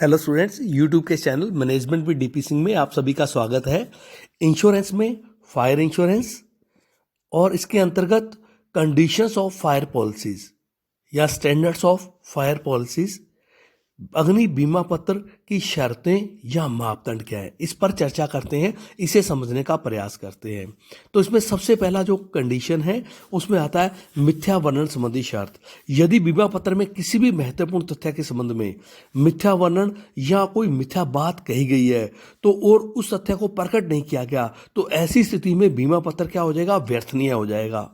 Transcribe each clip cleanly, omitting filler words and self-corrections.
Hello students, YouTube के channel management with DP Singh में आप सभी का स्वागत है। इंश्योरेंस में फायर इंश्योरेंस और इसके अंतर्गत कंडीशंस ऑफ फायर पॉलिसीज या स्टैंडर्ड्स ऑफ फायर पॉलिसीज, अग्नि बीमा पत्र की शर्तें या मापदंड क्या है, इस पर चर्चा करते हैं, इसे समझने का प्रयास करते हैं। तो इसमें सबसे पहला जो कंडीशन है उसमें आता है मिथ्या वर्णन संबंधी शर्त। यदि बीमा पत्र में किसी भी महत्वपूर्ण तथ्य के संबंध में मिथ्या वर्णन या कोई मिथ्या बात कही गई है तो और उस तथ्य को प्रकट नहीं किया गया तो ऐसी स्थिति में बीमा पत्र क्या हो जाएगा, व्यर्थनीय हो जाएगा।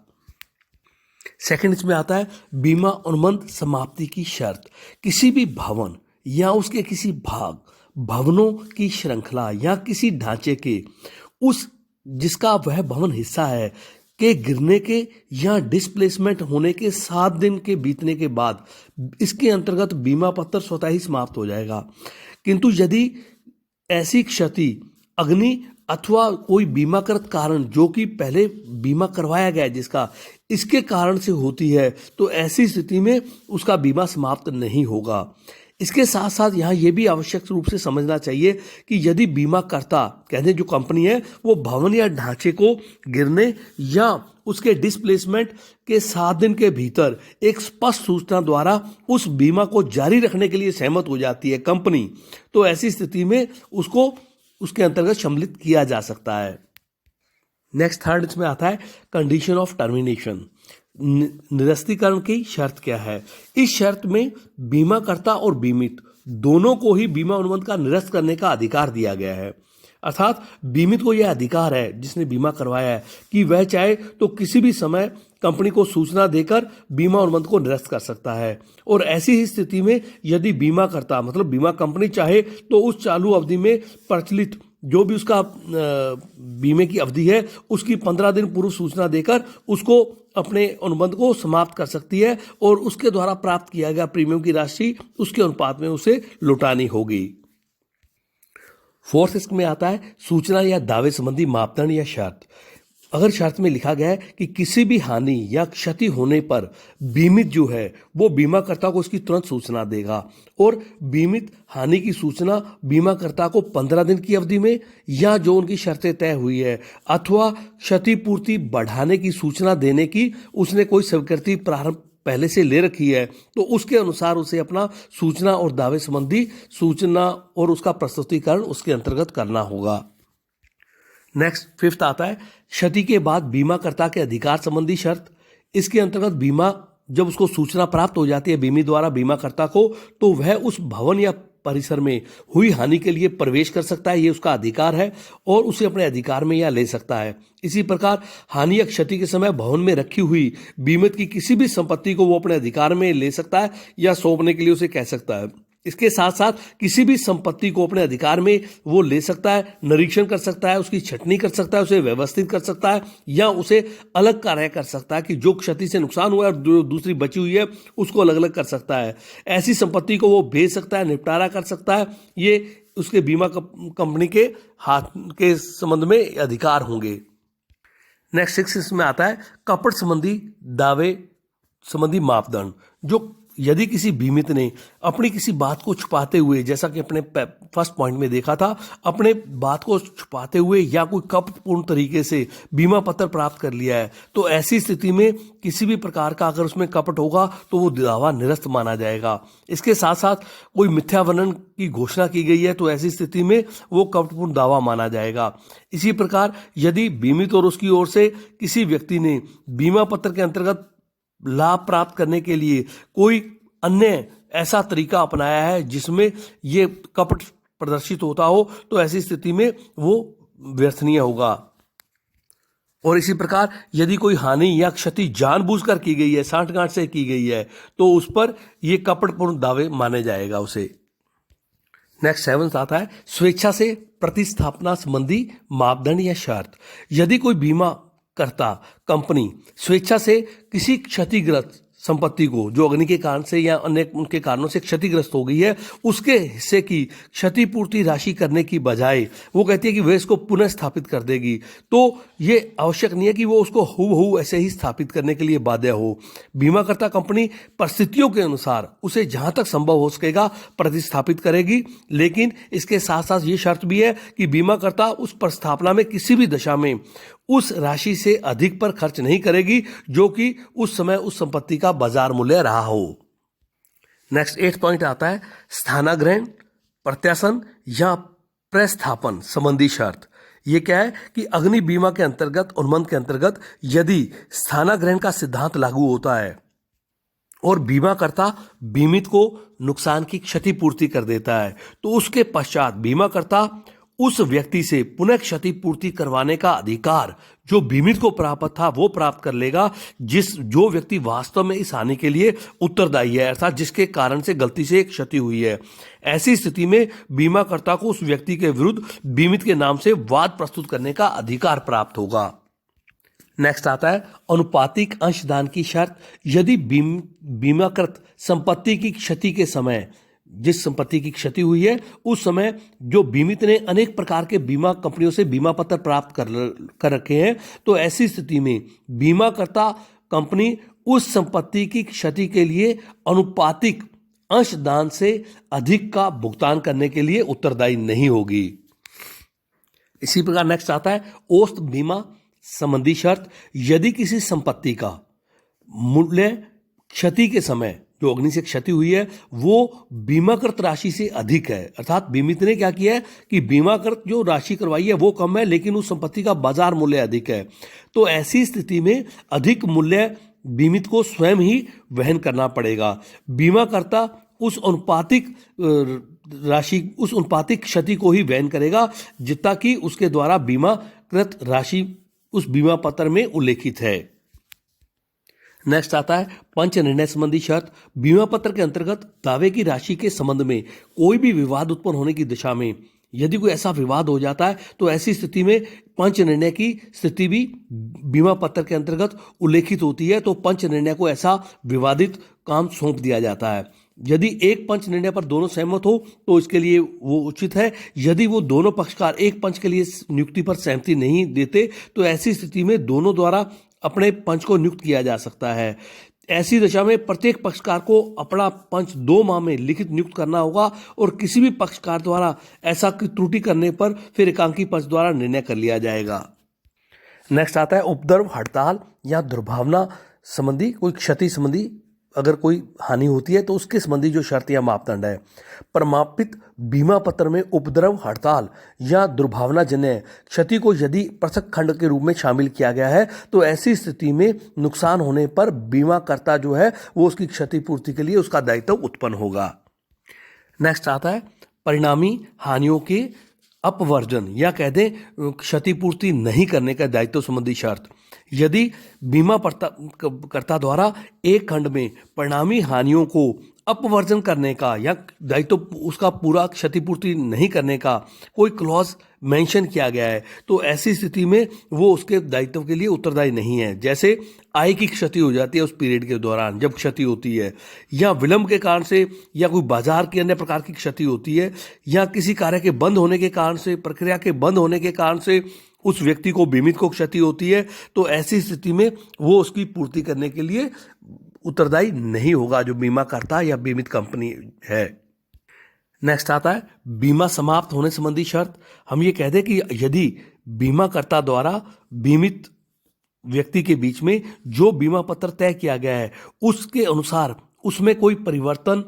सेकंड इसमें आता है बीमा अनुबंध समाप्ति की शर्त। किसी भी भवन या उसके किसी भाग, भवनों की श्रृंखला या किसी ढांचे के उस जिसका वह भवन हिस्सा है के गिरने के या डिस्प्लेसमेंट होने के 7 दिन के बीतने के बाद इसके अंतर्गत बीमा पत्र स्वतः ही समाप्त हो जाएगा। किंतु यदि ऐसी क्षति अग्नि अथवा कोई बीमाकृत कारण जो कि पहले बीमा करवाया गया है जिसका, इसके कारण से होती है तो ऐसी स्थिति में उसका बीमा समाप्त नहीं होगा। इसके साथ साथ यहाँ ये भी आवश्यक रूप से समझना चाहिए कि यदि बीमा करता कहते जो कंपनी है वो भवन या ढांचे को गिरने या उसके डिस्प्लेसमेंट के 7 दिन के भीतर एक स्पष्ट सूचना द्वारा उस बीमा को जारी रखने के लिए सहमत हो जाती है कंपनी, तो ऐसी स्थिति में उसको उसके अंतर्गत सम्मिलित किया जा सकता है। नेक्स्ट थर्ड इसमें आता है कंडीशन ऑफ टर्मिनेशन। निरस्तीकरण की शर्त क्या है। इस शर्त में बीमाकर्ता और बीमित दोनों को ही बीमा अनुबंध का निरस्त करने का अधिकार दिया गया है। अर्थात बीमित को यह अधिकार है जिसने बीमा करवाया है कि वह चाहे तो किसी भी समय कंपनी को सूचना देकर बीमा अनुबंध को निरस्त कर सकता है। और ऐसी ही स्थिति में यदि बीमा करता मतलब बीमा कंपनी चाहे तो उस चालू अवधि में प्रचलित जो भी उसका बीमे की अवधि है उसकी 15 दिन पूर्व सूचना देकर उसको अपने अनुबंध को समाप्त कर सकती है और उसके द्वारा प्राप्त किया गया प्रीमियम की राशि उसके अनुपात में उसे लौटानी होगी। फोर्थ इसमें आता है सूचना या दावे संबंधी मापदंड या शर्त। अगर शर्त में लिखा गया है कि किसी भी हानि या क्षति होने पर बीमित जो है वो बीमाकर्ता को उसकी तुरंत सूचना देगा और बीमित हानि की सूचना बीमाकर्ता को 15 दिन की अवधि में या जो उनकी शर्तें तय हुई है अथवा क्षतिपूर्ति बढ़ाने की सूचना देने की उसने कोई स्वीकृति प्रारंभ पहले से ले रखी है तो उसके अनुसार उसे अपना सूचना और दावे संबंधी सूचना और उसका प्रस्तुतिकरण उसके अंतर्गत करना होगा। नेक्स्ट फिफ्थ आता है क्षति के बाद बीमाकर्ता के अधिकार संबंधी शर्त। इसके अंतर्गत बीमा जब उसको सूचना प्राप्त हो जाती है बीमी द्वारा बीमाकर्ता को तो वह उस भवन या परिसर में हुई हानि के लिए प्रवेश कर सकता है, ये उसका अधिकार है और उसे अपने अधिकार में यह ले सकता है। इसी प्रकार हानि या क्षति के समय भवन में रखी हुई बीमित की किसी भी संपत्ति को वो अपने अधिकार में ले सकता है या सौंपने के लिए उसे कह सकता है। इसके साथ साथ किसी भी संपत्ति को अपने अधिकार में वो ले सकता है, निरीक्षण कर सकता है, उसकी छटनी कर सकता है, उसे व्यवस्थित कर सकता है या उसे अलग कार्य कर सकता है कि जो क्षति से नुकसान हुआ है और जो दूसरी बची हुई है उसको अलग अलग कर सकता है। ऐसी संपत्ति को वो बेच सकता है, निपटारा कर सकता है, ये उसके बीमा कंपनी के हाथ के संबंध में अधिकार होंगे। नेक्स्ट 6 में आता है कपट संबंधी दावे संबंधी मापदंड। जो यदि किसी बीमित ने अपनी किसी बात को छुपाते हुए, जैसा कि अपने फर्स्ट पॉइंट में देखा था, अपने बात को छुपाते हुए या कोई कपटपूर्ण तरीके से बीमा पत्र प्राप्त कर लिया है तो ऐसी स्थिति में किसी भी प्रकार का अगर उसमें कपट होगा तो वो दावा निरस्त माना जाएगा। इसके साथ साथ कोई मिथ्या वर्णन की घोषणा की गई है तो ऐसी स्थिति में वो कपटपूर्ण दावा माना जाएगा। इसी प्रकार यदि बीमित और उसकी ओर से किसी व्यक्ति ने बीमा पत्र के अंतर्गत लाभ प्राप्त करने के लिए कोई अन्य ऐसा तरीका अपनाया है जिसमें ये कपट प्रदर्शित होता हो तो ऐसी स्थिति में वो व्यर्थनीय होगा। और इसी प्रकार यदि कोई हानि या क्षति जानबूझकर की गई है, सांठगांठ से की गई है तो उस पर ये कपटपूर्ण दावे माने जाएगा उसे। नेक्स्ट 7 आता है स्वेच्छा से प्रतिस्थापना संबंधी मापदंड या शर्त। यदि कोई बीमा करता कंपनी स्वेच्छा से किसी क्षतिग्रस्त संपत्ति को जो अग्नि के कारण से या अन्य उनके कारणों से क्षतिग्रस्त हो गई है, उसके हिस्से की क्षतिपूर्ति राशि करने की बजाय वो कहती है कि वह इसको पुनः स्थापित कर देगी। तो ये आवश्यक नहीं है कि वो उसको हूबहू ऐसे ही स्थापित करने के लिए बाध्य हो। बीमाकर्ता कंपनी परिस्थितियों के अनुसार उसे जहां तक संभव हो सकेगा प्रतिस्थापित करेगी, लेकिन इसके साथ साथ ये शर्त भी है कि बीमाकर्ता उस प्रस्थापना में किसी भी दशा में उस राशि से अधिक पर खर्च नहीं करेगी जो कि उस समय उस संपत्ति का बाजार मूल्य रहा हो। नेक्स्ट 8 पॉइंट आता है स्थानाग्रहण, प्रत्यासन या प्रस्थापन संबंधी शर्त। ये क्या है कि अग्नि बीमा के अंतर्गत, अनुबंध के अंतर्गत यदि स्थानाग्रहण का सिद्धांत लागू होता है और बीमाकर्ता बीमित को नुकसान की क्षतिपूर्ति कर देता है, तो उसके पश्चात बीमाकर्ता उस व्यक्ति से पुनः क्षतिपूर्ति करवाने का अधिकार जो बीमित को प्राप्त था वो प्राप्त कर लेगा, जो व्यक्ति वास्तव में इस हानि के लिए उत्तरदायी है, अर्थात जिसके कारण से गलती से एक क्षति हुई है। ऐसी स्थिति में बीमाकर्ता को उस व्यक्ति के विरुद्ध बीमित के नाम से वाद प्रस्तुत करने का अधिकार प्राप्त होगा। नेक्स्ट आता है अनुपातिक अंशदान की शर्त। यदि बीमाकृत संपत्ति की क्षति के समय, जिस संपत्ति की क्षति हुई है उस समय जो बीमित ने अनेक प्रकार के बीमा कंपनियों से बीमा पत्र प्राप्त कर रखे हैं, तो ऐसी स्थिति में बीमाकर्ता कंपनी उस संपत्ति की क्षति के लिए अनुपातिक अंशदान से अधिक का भुगतान करने के लिए उत्तरदायी नहीं होगी। इसी प्रकार नेक्स्ट आता है औसत बीमा संबंधी शर्त। यदि किसी संपत्ति का मूल्य क्षति के समय, जो अग्नि से क्षति हुई है, वो बीमाकृत राशि से अधिक है, अर्थात बीमित ने क्या किया है कि बीमाकृत जो राशि करवाई है वो कम है लेकिन उस संपत्ति का बाजार मूल्य अधिक है, तो ऐसी स्थिति में अधिक मूल्य बीमित को स्वयं ही वहन करना पड़ेगा। बीमाकर्ता उस अनुपातिक राशि, उस अनुपातिक क्षति को ही वहन करेगा जितना कि उसके द्वारा बीमाकृत राशि उस बीमा पत्र में उल्लेखित है। नेक्स्ट आता है पंच निर्णय संबंधी शर्त। बीमा पत्र के अंतर्गत दावे की राशि के संबंध में कोई भी विवाद उत्पन्न होने की दिशा में यदि कोई ऐसा विवाद हो जाता है, तो ऐसी स्थिति में पंच निर्णय की स्थिति भी बीमा पत्र के अंतर्गत उल्लेखित होती है। तो पंच निर्णय को ऐसा विवादित काम सौंप दिया जाता है। यदि एक पंच निर्णय पर दोनों सहमत हो तो इसके लिए वो उचित है। यदि वो दोनों पक्षकार एक पंच के लिए नियुक्ति पर सहमति नहीं देते, तो ऐसी स्थिति में दोनों द्वारा अपने पंच को नियुक्त किया जा सकता है। ऐसी दशा में प्रत्येक पक्षकार को अपना पंच 2 माह में लिखित नियुक्त करना होगा और किसी भी पक्षकार द्वारा ऐसा त्रुटि करने पर फिर एकांकी पंच द्वारा निर्णय कर लिया जाएगा। नेक्स्ट आता है उपद्रव, हड़ताल या दुर्भावना संबंधी कोई क्षति संबंधी अगर कोई हानि होती है तो उसके संबंधी जो शर्त या मापदंड है। प्रमापित बीमा पत्र में उपद्रव, हड़ताल या दुर्भावनाजन्य क्षति को यदि पृथक खंड के रूप में शामिल किया गया है, तो ऐसी स्थिति में नुकसान होने पर बीमाकर्ता जो है वो उसकी क्षतिपूर्ति के लिए उसका दायित्व उत्पन्न होगा। नेक्स्ट आता है परिणामी हानियों के अपवर्जन या कह दें क्षतिपूर्ति नहीं करने का दायित्व संबंधी शर्त। यदि बीमा कर्ता द्वारा एक खंड में परिणामी हानियों को अपवर्जन करने का या दायित्व उसका पूरा क्षतिपूर्ति नहीं करने का कोई क्लॉज मेंशन किया गया है, तो ऐसी स्थिति में वो उसके दायित्व के लिए उत्तरदायी नहीं है। जैसे आय की क्षति हो जाती है उस पीरियड के दौरान जब क्षति होती है, या विलंब के कारण से, या कोई बाजार के अन्य प्रकार की क्षति होती है, या किसी कार्य के बंद होने के कारण से, प्रक्रिया के बंद होने के कारण से उस व्यक्ति को, बीमित को क्षति होती है, तो ऐसी स्थिति में वो उसकी पूर्ति करने के लिए उत्तरदायी नहीं होगा जो बीमा करता या बीमित कंपनी है। नेक्स्ट आता है बीमा समाप्त होने संबंधी शर्त। हम ये कहते हैं कि यदि बीमाकर्ता द्वारा बीमित व्यक्ति के बीच में जो बीमा पत्र तय किया गया है उसके अनुसार उसमें कोई परिवर्तन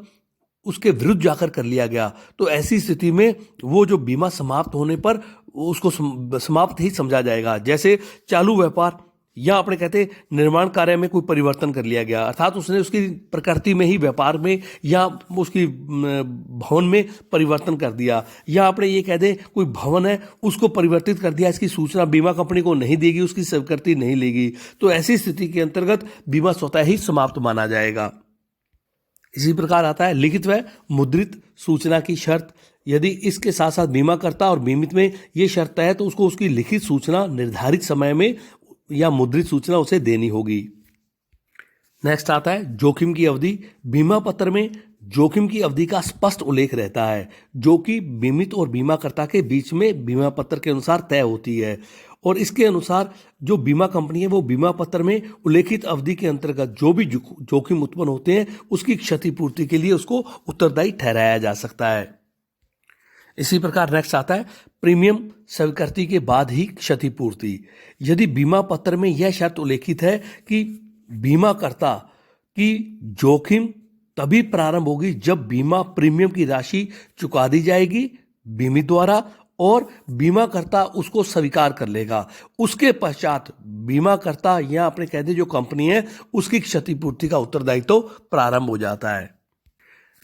उसके विरुद्ध जाकर कर लिया गया, तो ऐसी स्थिति में वो जो बीमा समाप्त होने पर उसको समाप्त ही समझा जाएगा। जैसे चालू व्यापार या अपने कहते निर्माण कार्य में कोई परिवर्तन कर लिया गया, अर्थात उसने उसकी प्रकृति में ही व्यापार में या उसकी भवन में परिवर्तन कर दिया, या अपने ये कह दें कोई भवन है उसको परिवर्तित कर दिया, इसकी सूचना बीमा कंपनी को नहीं देगी, उसकी स्वीकृति नहीं लेगी, तो ऐसी स्थिति के अंतर्गत बीमा स्वतः ही समाप्त माना जाएगा। इसी प्रकार आता है लिखित व मुद्रित सूचना की शर्त। यदि इसके साथ साथ बीमाकर्ता और बीमित में ये शर्त है तो उसको उसकी लिखित सूचना निर्धारित समय में या मुद्रित सूचना उसे देनी होगी। नेक्स्ट आता है जोखिम की अवधि। बीमा पत्र में जोखिम की अवधि का स्पष्ट उल्लेख रहता है, जो कि बीमित और बीमाकर्ता के बीच में बीमा पत्र के अनुसार तय होती है। और इसके अनुसार जो बीमा कंपनी है वो बीमा पत्र में उल्लेखित अवधि के अंतर्गत जो भी जोखिम उत्पन्न होते हैं उसकी क्षतिपूर्ति के लिए उसको उत्तरदायी ठहराया जा सकता है। इसी प्रकार नेक्स्ट आता है प्रीमियम स्वीकृति के बाद ही क्षतिपूर्ति। यदि बीमा पत्र में यह शर्त उल्लेखित है कि बीमाकर्ता की जोखिम तभी प्रारंभ होगी जब बीमा प्रीमियम की राशि चुका दी जाएगी बीमित द्वारा और बीमाकर्ता उसको स्वीकार कर लेगा, उसके पश्चात बीमाकर्ता या अपने कहते जो कंपनी है उसकी क्षतिपूर्ति का उत्तरदायित्व प्रारंभ हो जाता है।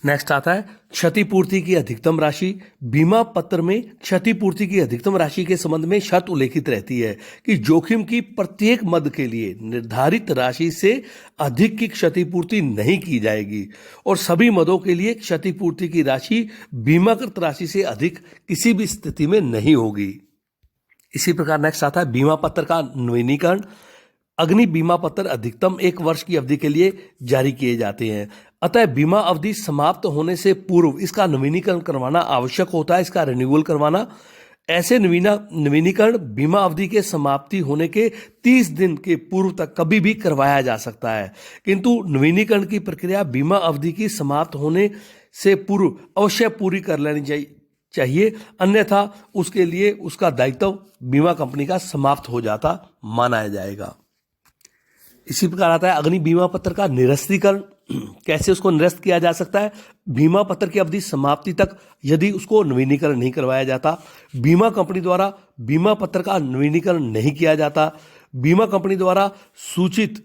नेक्स्ट आता है क्षतिपूर्ति की अधिकतम राशि। बीमा पत्र में क्षतिपूर्ति की अधिकतम राशि के संबंध में शर्त उल्लेखित रहती है कि जोखिम की प्रत्येक मद के लिए निर्धारित राशि से अधिक की क्षतिपूर्ति नहीं की जाएगी और सभी मदों के लिए क्षतिपूर्ति की राशि बीमाकृत राशि से अधिक किसी भी स्थिति में नहीं होगी। इसी प्रकार नेक्स्ट आता है बीमा पत्र का नवीनीकरण। अग्नि बीमा पत्र अधिकतम 1 वर्ष की अवधि के लिए जारी किए जाते हैं, अतः बीमा अवधि समाप्त होने से पूर्व इसका नवीनीकरण करवाना आवश्यक होता है, इसका रिन्यूअल करवाना। ऐसे नवीनीकरण बीमा अवधि के समाप्ति होने के 30 दिन के पूर्व तक कभी भी करवाया जा सकता है, किंतु नवीनीकरण की प्रक्रिया बीमा अवधि की समाप्त होने से पूर्व अवश्य पूरी कर लेनी चाहिए, अन्यथा उसके लिए उसका दायित्व बीमा कंपनी का समाप्त हो जाता माना जाएगा। इसी प्रकार आता है अग्नि बीमा पत्र का निरस्तीकरण। कैसे उसको निरस्त किया जा सकता है? बीमा पत्र की अवधि समाप्ति तक यदि उसको नवीनीकरण नहीं करवाया जाता, बीमा कंपनी द्वारा बीमा पत्र का नवीनीकरण नहीं किया जाता, बीमा कंपनी द्वारा सूचित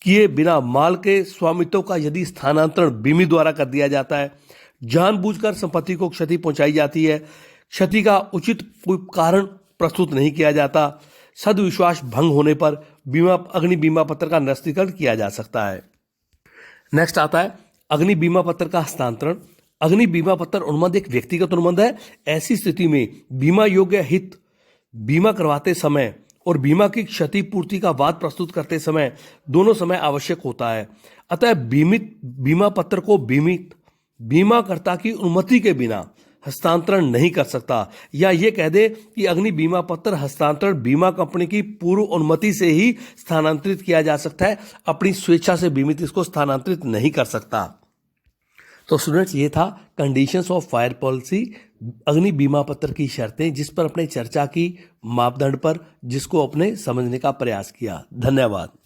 किए बिना माल के स्वामित्व का यदि स्थानांतरण बीमी द्वारा कर दिया जाता है, जानबूझकर संपत्ति को क्षति पहुंचाई जाती है, क्षति का उचित कोई कारण प्रस्तुत नहीं किया जाता, सदविश्वास भंग होने पर अग्नि बीमा पत्र का निरस्तीकरण किया जा सकता है। नेक्स्ट आता है अग्नि बीमा पत्र का हस्तांतरण। अग्नि बीमा पत्र अनुबंध एक व्यक्तिगत अनुबंध है। ऐसी स्थिति में बीमा योग्य हित बीमा करवाते समय और बीमा की क्षतिपूर्ति का वाद प्रस्तुत करते समय दोनों समय आवश्यक होता है, अतः बीमित बीमा पत्र को बीमित बीमाकर्ता की अनुमति के बिना हस्तांतरण नहीं कर सकता, या ये कह दे कि अग्नि बीमा पत्र हस्तांतरण बीमा कंपनी की पूर्व अनुमति से ही स्थानांतरित किया जा सकता है, अपनी स्वेच्छा से बीमित इसको स्थानांतरित नहीं कर सकता। तो स्टूडेंट्स, ये था कंडीशंस ऑफ फायर पॉलिसी, अग्नि बीमा पत्र की शर्तें, जिस पर अपने चर्चा की, मापदंड पर जिसको अपने समझने का प्रयास किया। धन्यवाद।